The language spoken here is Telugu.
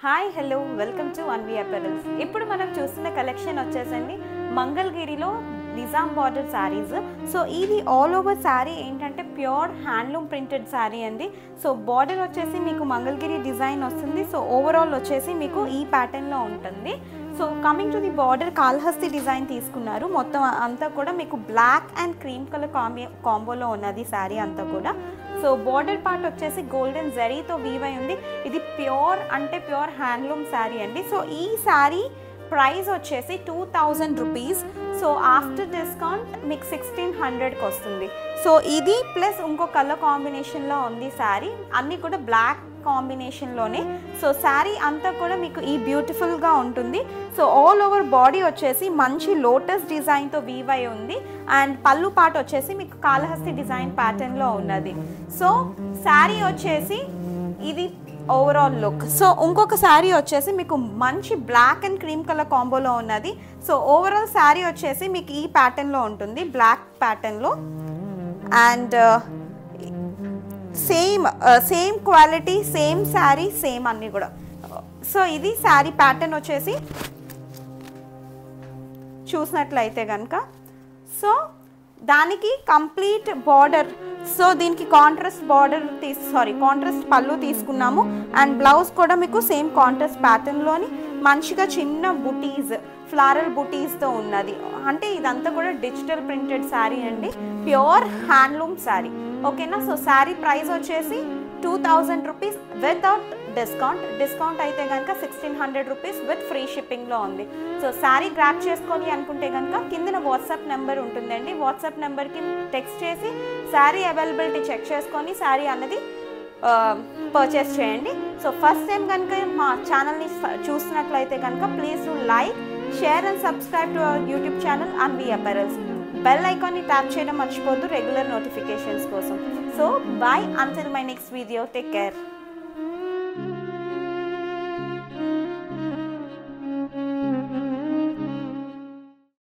Hi hello welcome to Anvi apparels. ఇప్పుడు మనం చూస్తున్న కలెక్షన్ వచ్చేసండి మంగళగిరిలో నిజాం బార్డర్ శారీస్. సో ఇది ఆల్ ఓవర్ శారీ ఏంటంటే ప్యూర్ హ్యాండ్లూమ్ ప్రింటెడ్ శారీ అండి. సో బార్డర్ వచ్చేసి మీకు మంగళగిరి డిజైన్ వస్తుంది. సో ఓవరాల్ వచ్చేసి మీకు ఈ ప్యాటర్న్లో ఉంటుంది. So coming to the border Kalahasti design తీసుకున్నారు. మొత్తం అంతా కూడా మీకు బ్లాక్ అండ్ క్రీమ్ కలర్ కాంబోలో ఉన్నది శారీ అంతా కూడా. సో బార్డర్ పార్ట్ వచ్చేసి గోల్డెన్ జరీతో వీవ్ అయి ఉంది. ఇది ప్యూర్ అంటే ప్యూర్ హ్యాండ్లూమ్ శారీ అండి. సో ఈ శారీ ప్రైస్ వచ్చేసి 2000 రూపీస్. సో ఆఫ్టర్ డిస్కౌంట్ మీకు 1600కి వస్తుంది. సో ఇది ప్లస్ ఇంకో కలర్ కాంబినేషన్లో ఉంది శారీ, అన్నీ కూడా బ్లాక్ కాంబినేషన్లోనే. సో శారీ అంతా కూడా మీకు ఈ బ్యూటిఫుల్గా ఉంటుంది. సో ఆల్ ఓవర్ బాడీ వచ్చేసి మంచి లోటస్ డిజైన్తో వీవ్ అయి ఉంది. అండ్ పళ్ళు పార్ట్ వచ్చేసి మీకు కాళహస్తి డిజైన్ ప్యాటర్న్లో ఉన్నది. సో శారీ వచ్చేసి ఇది ఓవరాల్ లుక్. సో ఇంకొక శారీ వచ్చేసి మీకు మంచి బ్లాక్ అండ్ క్రీమ్ కలర్ కాంబోలో ఉన్నది. సో ఓవరాల్ శారీ వచ్చేసి మీకు ఈ ప్యాటర్న్లో ఉంటుంది, బ్లాక్ ప్యాటర్న్లో. And same quality, same sari, same అన్నీ కూడా. సో ఇది శారీ ప్యాటర్న్ వచ్చేసి చూసినట్లయితే కనుక సో దానికి కంప్లీట్ బార్డర్. సో దీనికి కాంట్రాస్ట్ బార్డర్ కాంట్రాస్ట్ పళ్ళు తీసుకున్నాము. అండ్ బ్లౌజ్ కూడా మీకు సేమ్ కాంట్రాస్ట్ ప్యాటర్న్లోని మంచిగా చిన్న బుటీస్, ఫ్లారల్ బుటీస్తో ఉన్నది. అంటే ఇదంతా కూడా డిజిటల్ ప్రింటెడ్ శారీ అండి, ప్యూర్ హ్యాండ్లూమ్ శారీ. ఓకేనా. సో శారీ ప్రైస్ వచ్చేసి 2000 రూపీస్ వితౌట్ డిస్కౌంట్ అయితే కనుక 1600 రూపీస్ విత్ ఫ్రీ షిప్పింగ్లో ఉంది. సో శారీ గ్రాప్ చేసుకోవాలి అనుకుంటే కనుక కింద వాట్సాప్ నెంబర్ ఉంటుందండి. వాట్సాప్ నెంబర్కి టెక్స్ట్ చేసి శారీ అవైలబిలిటీ చెక్ చేసుకొని శారీ అన్నది పర్చేస్ చేయండి. సో ఫస్ట్ టైం కనుక మా ఛానల్ని చూస్తున్నట్లయితే కనుక please to like, share and subscribe to our YouTube channel Anvi apparels. Bell ఐకాన్ని ట్యాప్ చేయడం మర్చిపోద్దు రెగ్యులర్ నోటిఫికేషన్స్ కోసం. So bye, until my next video, take care.